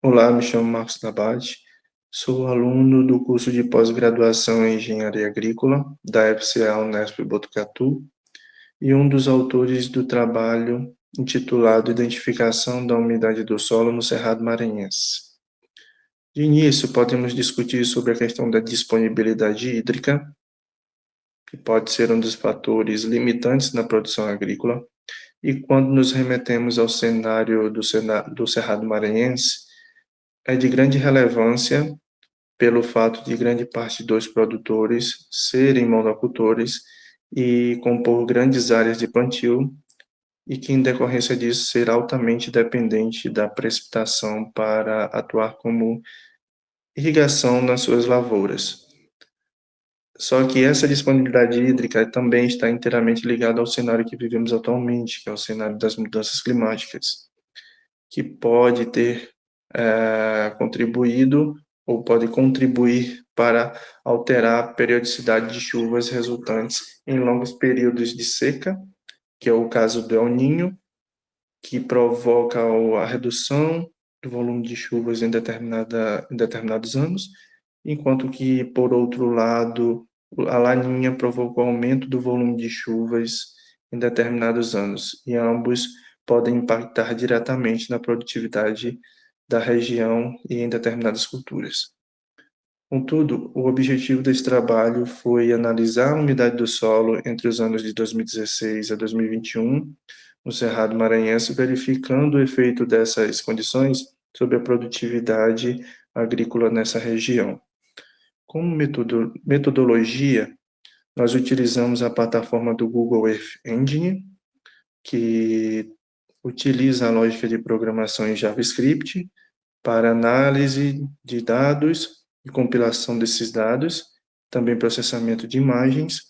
Olá, me chamo Marcos Nabate, sou aluno do curso de pós-graduação em Engenharia Agrícola da FCA Unesp Botucatu e um dos autores do trabalho intitulado Identificação da Umidade do Solo no Cerrado Maranhense. De início, podemos discutir sobre a questão da disponibilidade hídrica, que pode ser um dos fatores limitantes na produção agrícola, e quando nos remetemos ao cenário do Cerrado Maranhense, é de grande relevância pelo fato de grande parte dos produtores serem monocultores e compor grandes áreas de plantio, e que, em decorrência disso, ser altamente dependente da precipitação para atuar como irrigação nas suas lavouras. Só que essa disponibilidade hídrica também está inteiramente ligada ao cenário que vivemos atualmente, que é o cenário das mudanças climáticas, que pode ter contribuído ou pode contribuir para alterar a periodicidade de chuvas resultantes em longos períodos de seca, que é o caso do El Niño, que provoca a redução do volume de chuvas em determinados anos, enquanto que, por outro lado, a Laninha provoca o aumento do volume de chuvas em determinados anos, e ambos podem impactar diretamente na produtividade da região e em determinadas culturas. Contudo, o objetivo desse trabalho foi analisar a umidade do solo entre os anos de 2016 a 2021 no Cerrado Maranhense, verificando o efeito dessas condições sobre a produtividade agrícola nessa região. Como metodologia, nós utilizamos a plataforma do Google Earth Engine, que utiliza a lógica de programação em JavaScript para análise de dados e compilação desses dados, também processamento de imagens,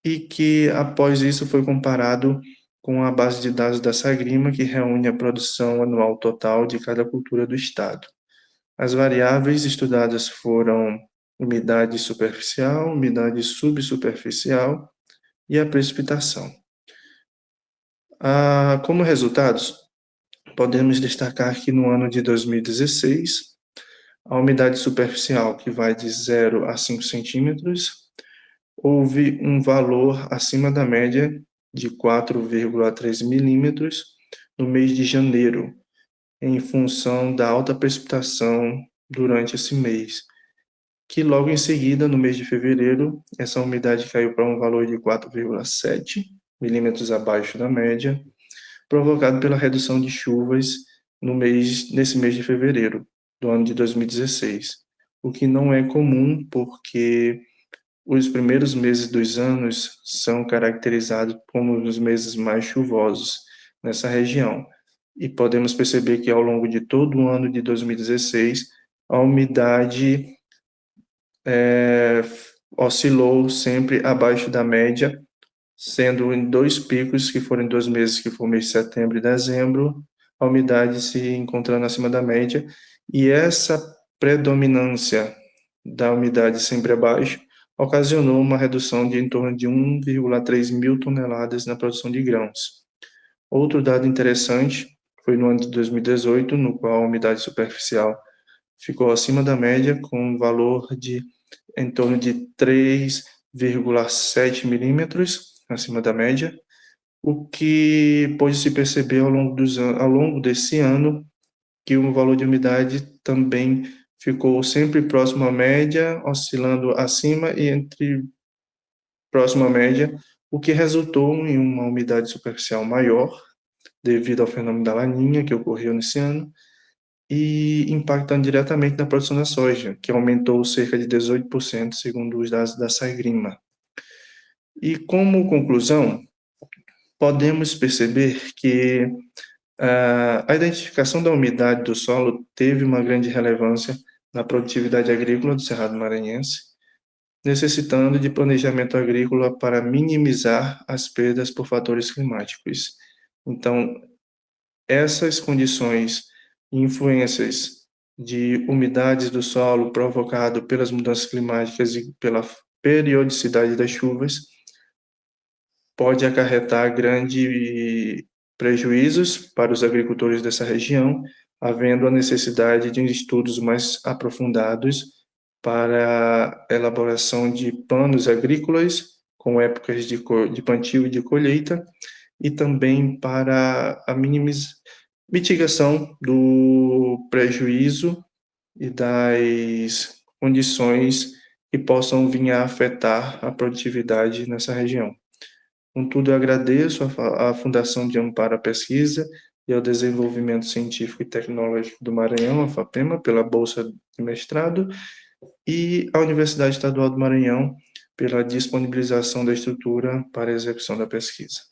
e que após isso foi comparado com a base de dados da Sagrima, que reúne a produção anual total de cada cultura do estado. As variáveis estudadas foram umidade superficial, umidade subsuperficial e a precipitação. Como resultados, podemos destacar que no ano de 2016, a umidade superficial, que vai de 0 a 5 centímetros, houve um valor acima da média de 4,3 milímetros no mês de janeiro, em função da alta precipitação durante esse mês, que logo em seguida, no mês de fevereiro, essa umidade caiu para um valor de 4,7 milímetros abaixo da média, provocado pela redução de chuvas nesse mês de fevereiro do ano de 2016, o que não é comum porque os primeiros meses dos anos são caracterizados como os meses mais chuvosos nessa região, e podemos perceber que ao longo de todo o ano de 2016, a umidade oscilou sempre abaixo da média, sendo em dois picos, que foram em 2 meses, que foi o mês de setembro e dezembro, a umidade se encontrando acima da média, e essa predominância da umidade sempre abaixo ocasionou uma redução de em torno de 1,3 mil toneladas na produção de grãos. Outro dado interessante foi no ano de 2018, no qual a umidade superficial ficou acima da média, com um valor de em torno de 3,7 milímetros acima da média, o que pode se perceber ao longo desse ano que o valor de umidade também ficou sempre próximo à média, oscilando acima e entre próximo à média, o que resultou em uma umidade superficial maior, devido ao fenômeno da Laninha, que ocorreu nesse ano, e impactando diretamente na produção da soja, que aumentou cerca de 18%, segundo os dados da Sagrima. E como conclusão, podemos perceber que a identificação da umidade do solo teve uma grande relevância na produtividade agrícola do Cerrado Maranhense, necessitando de planejamento agrícola para minimizar as perdas por fatores climáticos. Então, essas condições e influências de umidades do solo provocado pelas mudanças climáticas e pela periodicidade das chuvas pode acarretar grandes prejuízos para os agricultores dessa região, havendo a necessidade de estudos mais aprofundados para a elaboração de planos agrícolas com épocas de plantio e de colheita, e também para a mitigação do prejuízo e das condições que possam vir a afetar a produtividade nessa região. Contudo, eu agradeço à Fundação de Amparo à Pesquisa e ao Desenvolvimento Científico e Tecnológico do Maranhão, a FAPEMA, pela bolsa de mestrado, e à Universidade Estadual do Maranhão pela disponibilização da estrutura para a execução da pesquisa.